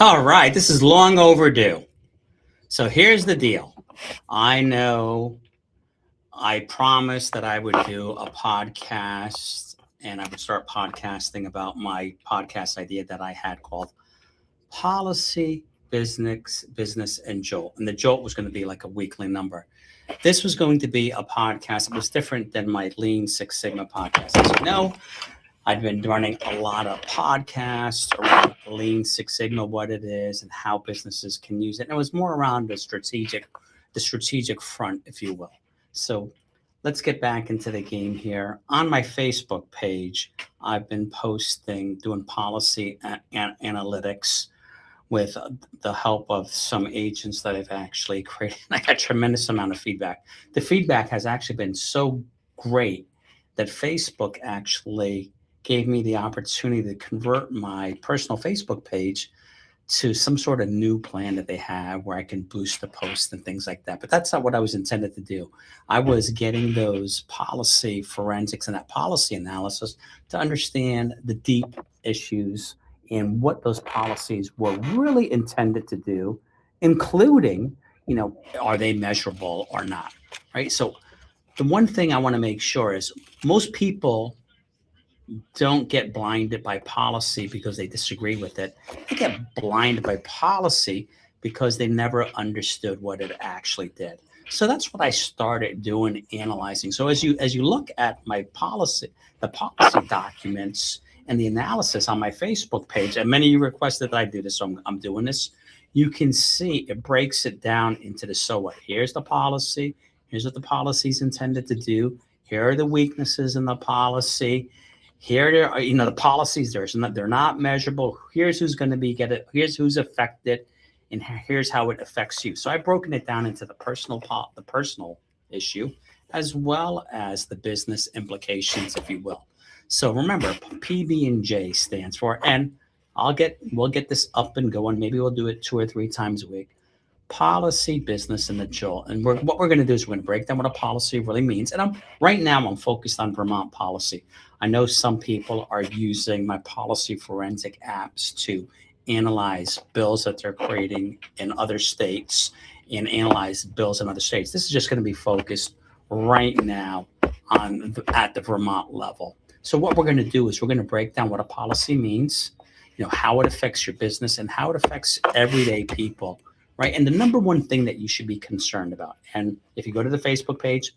All right, this is long overdue. So here's the deal. I know I promised that I would do a podcast and I would start podcasting about my podcast idea that I had called Policy, Business, and Jolt. And the Jolt was going to be like a weekly number. This was going to be a podcast. It was different than my Lean Six Sigma podcast. As you know, I've been running a lot of podcasts around Lean Six Sigma, what it is, and how businesses can use it. And it was more around the strategic front, if you will. So let's get back into the game here. On my Facebook page, I've been posting, doing policy analytics with the help of some agents that I've actually created. I got a tremendous amount of feedback. The feedback has actually been so great that Facebook actually gave me the opportunity to convert my personal Facebook page to some sort of new plan that they have where I can boost the posts and things like that. But that's not what I was intended to do. I was getting those policy forensics and that policy analysis to understand the deep issues and what those policies were really intended to do, including, are they measurable or not, right? So the one thing I want to make sure is most people don't get blinded by policy because they disagree with it. They get blinded by policy because they never understood what it actually did. So that's what I started doing, analyzing. So as you look at my policy, the policy documents and the analysis on my Facebook page, and many of you requested that I do this, so I'm doing this. You can see it breaks it down into the so what. Here's the policy. Here's what the policy is intended to do. Here are the weaknesses in the policy. Here are, the policies, they're not measurable. Here's who's going to be get it. Here's who's affected, and here's how it affects you. So I've broken it down into the personal issue, as well as the business implications, if you will. So remember, PB&J stands for, and we'll get this up and going. Maybe we'll do it 2 or 3 times a week. Policy, business, and the Jolt. And what we're going to do is we're going to break down what a policy really means. And right now I'm focused on Vermont policy. I know some people are using my policy forensic apps to analyze bills that they're creating in other states and analyze bills in other states. This is just going to be focused right now at the Vermont level. So what we're going to do is we're going to break down what a policy means, how it affects your business and how it affects everyday people. Right. And the number one thing that you should be concerned about. And if you go to the Facebook page,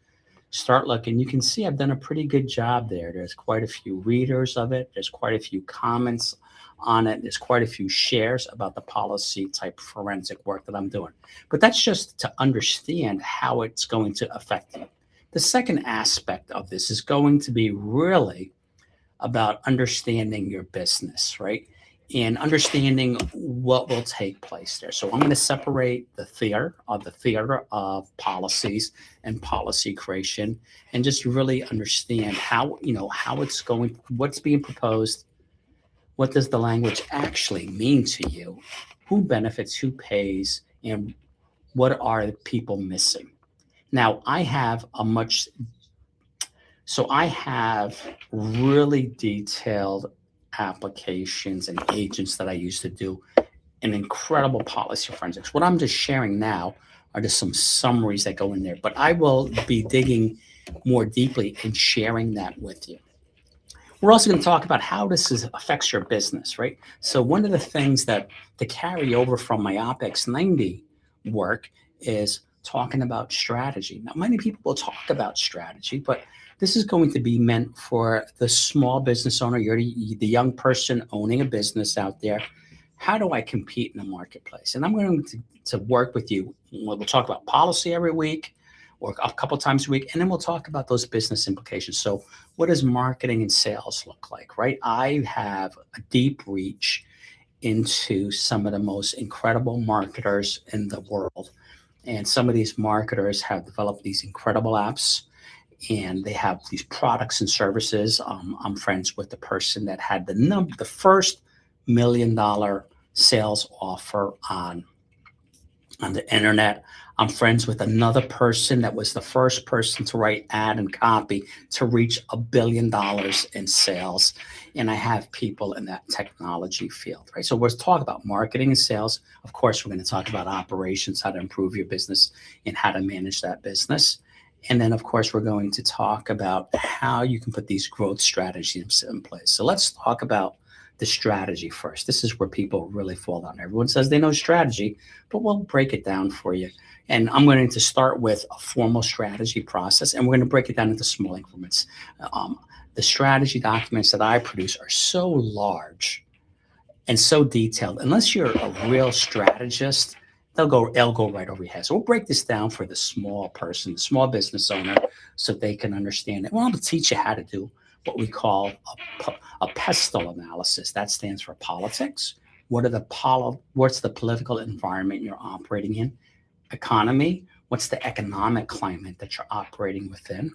start looking, you can see I've done a pretty good job there. There's quite a few readers of it. There's quite a few comments on it. There's quite a few shares about the policy type forensic work that I'm doing. But that's just to understand how it's going to affect you. The second aspect of this is going to be really about understanding your business, right? And understanding what will take place there. So I'm going to separate the theater of policies and policy creation, and just really understand how it's going, what's being proposed, what does the language actually mean to you, who benefits, who pays, and what are the people missing. Now I have really detailed applications and agents that I used to do an incredible policy forensics. What I'm just sharing now are just some summaries that go in there, but I will be digging more deeply and sharing that with you. We're also going to talk about how this affects your business, right? So one of the things that to carry over from my OPEX 90 work is talking about strategy. Now, many people will talk about strategy, but this is going to be meant for the small business owner. You're the young person owning a business out there. How do I compete in the marketplace? And I'm going to work with you. We'll talk about policy every week or a couple times a week, and then we'll talk about those business implications. So what does marketing and sales look like, right? I have a deep reach into some of the most incredible marketers in the world. And some of these marketers have developed these incredible apps, and they have these products and services. I'm friends with the person that had the first $1 million sales offer on on the internet. I'm friends with another person that was the first person to write ad and copy to reach $1 billion in sales. And I have people in that technology field, right? So we're talking about marketing and sales. Of course, we're going to talk about operations, how to improve your business and how to manage that business. And then, of course, we're going to talk about how you can put these growth strategies in place. So let's talk about the strategy first. This is where people really fall down. Everyone says they know strategy, but we'll break it down for you. And I'm going to start with a formal strategy process, and we're going to break it down into small increments. The strategy documents that I produce are so large and so detailed. Unless you're a real strategist, they'll go right over your head. So we'll break this down for the small person, the small business owner, so they can understand it. Well, to teach you how to do what we call a pestle analysis. That stands for politics. What's the political environment you're operating in? Economy. What's the economic climate that you're operating within?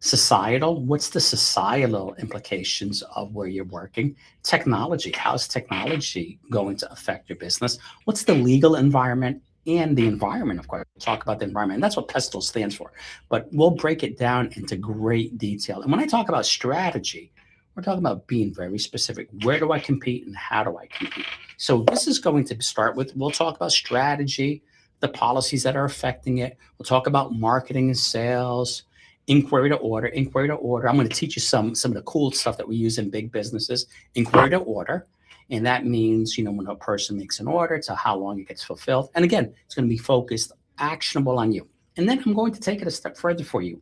Societal. What's the societal implications of where you're working? Technology. How's technology going to affect your business? What's the legal environment? And the environment, of course, we'll talk about the environment. And that's what PESTLE stands for. But we'll break it down into great detail. And when I talk about strategy, we're talking about being very specific. Where do I compete and how do I compete? So this is going to start with, we'll talk about strategy, the policies that are affecting it. We'll talk about marketing and sales, inquiry to order. Inquiry to order. I'm going to teach you some of the cool stuff that we use in big businesses. Inquiry to order. And that means, when a person makes an order, to how long it gets fulfilled. And again, it's going to be focused, actionable on you. And then I'm going to take it a step further for you.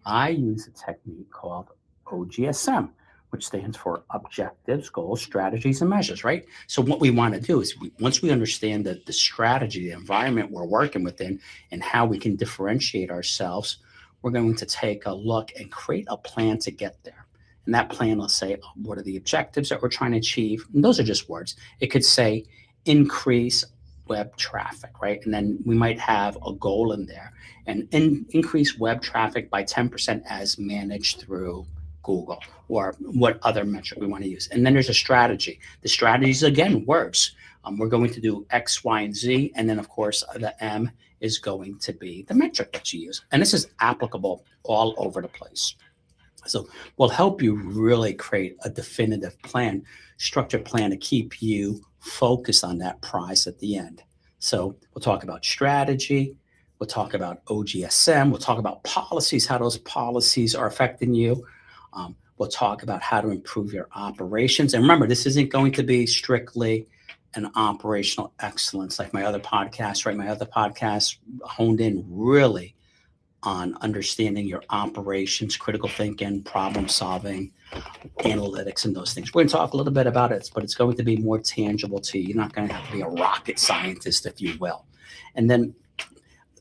I use a technique called OGSM, which stands for objectives, goals, strategies, and measures, right? So what we want to do is once we understand the strategy, the environment we're working within, and how we can differentiate ourselves, we're going to take a look and create a plan to get there. And that plan will say, what are the objectives that we're trying to achieve? And those are just words. It could say increase web traffic, right? And then we might have a goal in there and increase web traffic by 10% as managed through Google or what other metric we want to use. And then there's a strategy. The strategy is, again, words. We're going to do X, Y, and Z. And then, of course, the M is going to be the metric that you use. And this is applicable all over the place. So we'll help you really create a definitive plan, structured plan to keep you focused on that prize at the end. So we'll talk about strategy. We'll talk about OGSM. We'll talk about policies, how those policies are affecting you. We'll talk about how to improve your operations. And remember, this isn't going to be strictly an operational excellence like my other podcasts, right? My other podcasts honed in really on understanding your operations, critical thinking, problem solving, analytics, and those things. We're going to talk a little bit about it, but it's going to be more tangible to you. You're not going to have to be a rocket scientist, if you will. And then,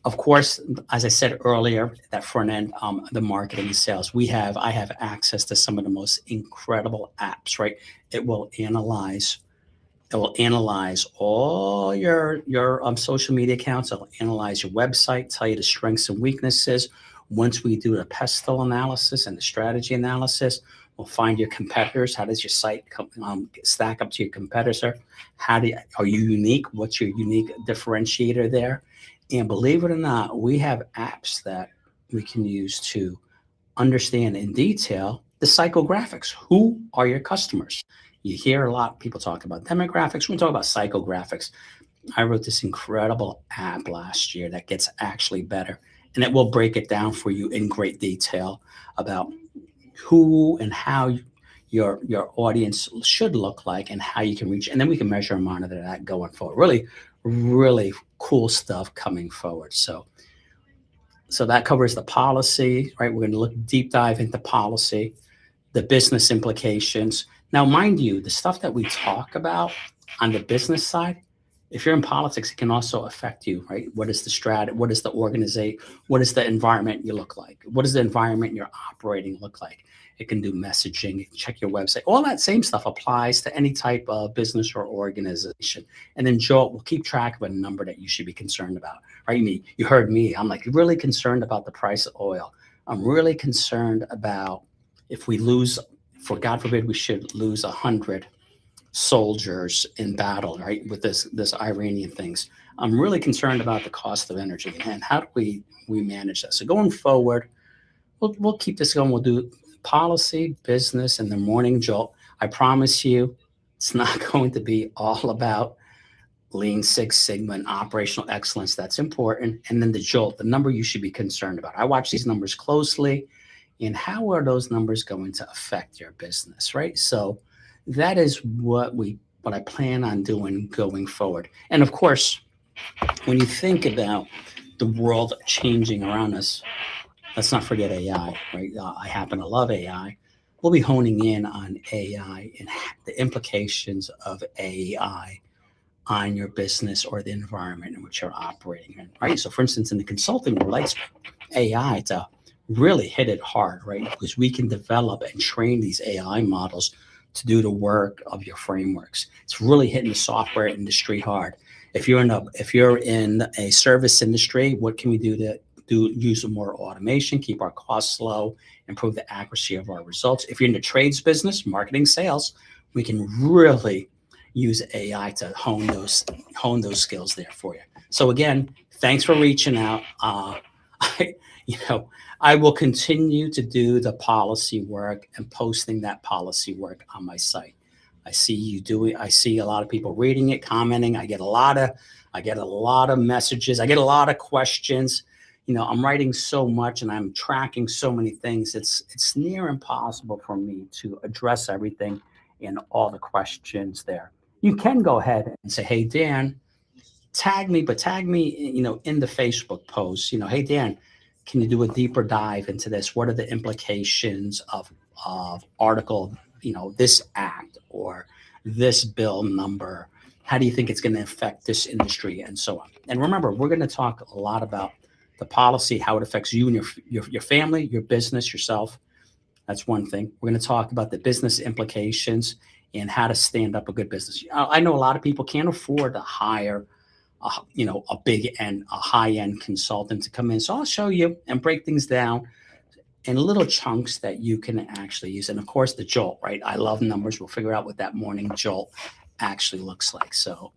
of course, as I said earlier, that front end, the marketing and sales, I have access to some of the most incredible apps, right? It will analyze all your social media accounts. It'll analyze your website, tell you the strengths and weaknesses. Once we do the pestle analysis and the strategy analysis, we'll find your competitors. How does your site stack up to your competitor? Are you unique? What's your unique differentiator there? And believe it or not, we have apps that we can use to understand in detail the psychographics. Who are your customers? You hear a lot of people talk about demographics. We're talking about psychographics. I wrote this incredible app last year that gets actually better, and it will break it down for you in great detail about who and how your audience should look like and how you can reach. And then we can measure and monitor that going forward. Really, really cool stuff coming forward. So that covers the policy, right? We're going to look deep dive into policy, the business implications. Now, mind you, the stuff that we talk about on the business side, if you're in politics, it can also affect you, right? What is the strategy? What is the organization? What is the environment you look like? What does the environment you're operating look like? It can do messaging, check your website. All that same stuff applies to any type of business or organization. And then Jolt will keep track of a number that you should be concerned about, right? You heard me. I'm like really concerned about the price of oil. I'm really concerned about if we lose, for God forbid, we should lose 100 soldiers in battle, right? With this Iranian things. I'm really concerned about the cost of energy and how do we manage that. So going forward, we'll keep this going. We'll do policy, business, and the morning jolt. I promise you, it's not going to be all about Lean Six Sigma and operational excellence. That's important. And then the jolt, the number you should be concerned about. I watch these numbers closely, and how are those numbers going to affect your business, right? So that is what I plan on doing going forward. And of course, when you think about the world changing around us, let's not forget AI, right? I happen to love AI. We'll be honing in on AI and the implications of AI on your business or the environment in which you're operating in, right? So, for instance, in the consulting world, I expect AI to really hit it hard, right? Because we can develop and train these AI models to do the work of your frameworks. It's really hitting the software industry hard. If you're in a service industry, what can we do to use more automation, keep our costs low, improve the accuracy of our results? If you're in the trades business, marketing, sales, we can really use AI to hone those skills there for you. So again, thanks for reaching out. I will continue to do the policy work and posting that policy work on my site. I see you doing. I see a lot of people reading it, commenting. I get a lot of messages. I get a lot of questions. I'm writing so much and I'm tracking so many things. It's near impossible for me to address everything and all the questions there. You can go ahead and say, "Hey Dan, tag me," in the Facebook post. "Hey Dan, can you do a deeper dive into this? What are the implications of article, this act or this bill number? How do you think it's going to affect this industry?" and so on. And remember, we're going to talk a lot about the policy, how it affects you and your family, your business, yourself. That's one thing. We're going to talk about the business implications and how to stand up a good business. I know a lot of people can't afford to hire a high-end consultant to come in. So I'll show you and break things down in little chunks that you can actually use. And of course, the jolt, right? I love numbers. We'll figure out what that morning jolt actually looks like. So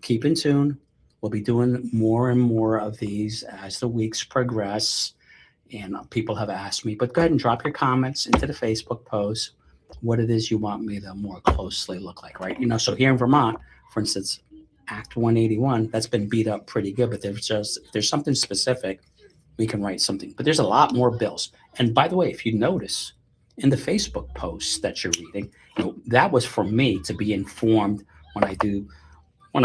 keep in tune. We'll be doing more and more of these as the weeks progress. And people have asked me, but go ahead and drop your comments into the Facebook post, what it is you want me to more closely look like, right? So here in Vermont, for instance, Act 181, that's been beat up pretty good, but if there's something specific, we can write something. But there's a lot more bills. And by the way, if you notice in the Facebook posts that you're reading, that was for me to be informed when I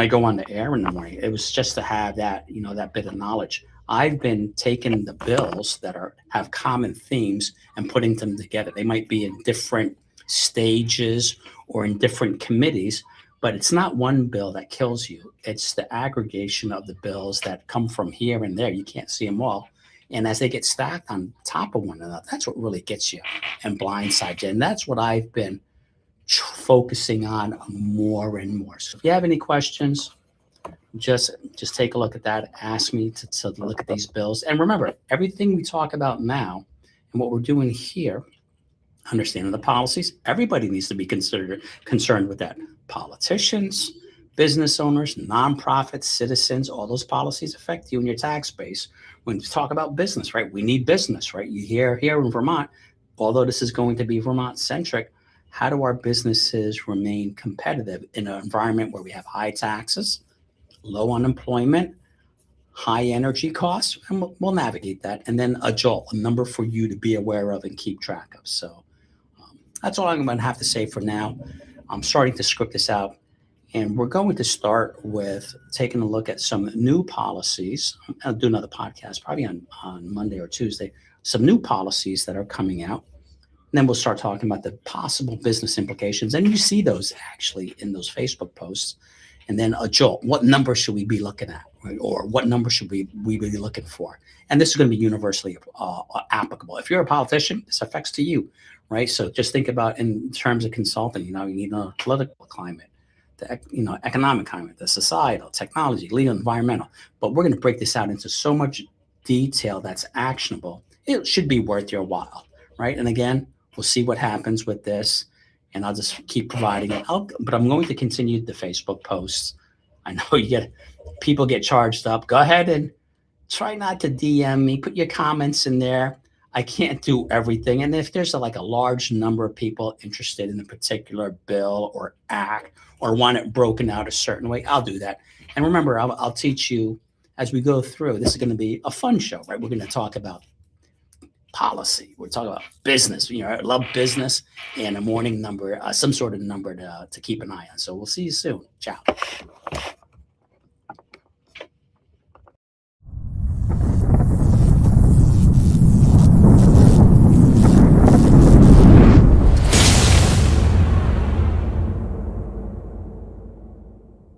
go on the air in the morning. It was just to have that, that bit of knowledge. I've been taking the bills that have common themes and putting them together. They might be in different stages or in different committees, but it's not one bill that kills you. It's the aggregation of the bills that come from here and there. You can't see them all. And as they get stacked on top of one another, that's what really gets you and blindsides you. And that's what I've been focusing on more and more. So if you have any questions, just take a look at that. Ask me to look at these bills. And remember, everything we talk about now and what we're doing here, understanding the policies, everybody needs to be concerned with that. Politicians, business owners, nonprofits, citizens, all those policies affect you and your tax base. When you talk about business, right? We need business, right? You hear here in Vermont, although this is going to be Vermont centric, how do our businesses remain competitive in an environment where we have high taxes, low unemployment, high energy costs? And we'll navigate that. And then a jolt, a number for you to be aware of and keep track of. So that's all I'm going to have to say for now. I'm starting to script this out. And we're going to start with taking a look at some new policies. I'll do another podcast probably on Monday or Tuesday. Some new policies that are coming out. And then we'll start talking about the possible business implications. And you see those actually in those Facebook posts. And then a jolt. What number should we be looking at? Right? Or what number should we be looking for? And this is going to be universally applicable. If you're a politician, this affects to you, right? So just think about in terms of consulting, you need a political climate, the economic climate, the societal, technology, legal, environmental. But we're going to break this out into so much detail that's actionable. It should be worth your while, right? And again, we'll see what happens with this, and I'll just keep providing it. But I'm going to continue the Facebook posts I know people get charged up. Go ahead and try not to DM me. Put your comments in there. I can't do everything. And if there's like a large number of people interested in a particular bill or act or want it broken out a certain way, I'll do that. And remember, I'll teach you as we go through. This is going to be a fun show, right? We're going to talk about policy. We're talking about business. I love business and a morning number, some sort of number to keep an eye on. So we'll see you soon. Ciao.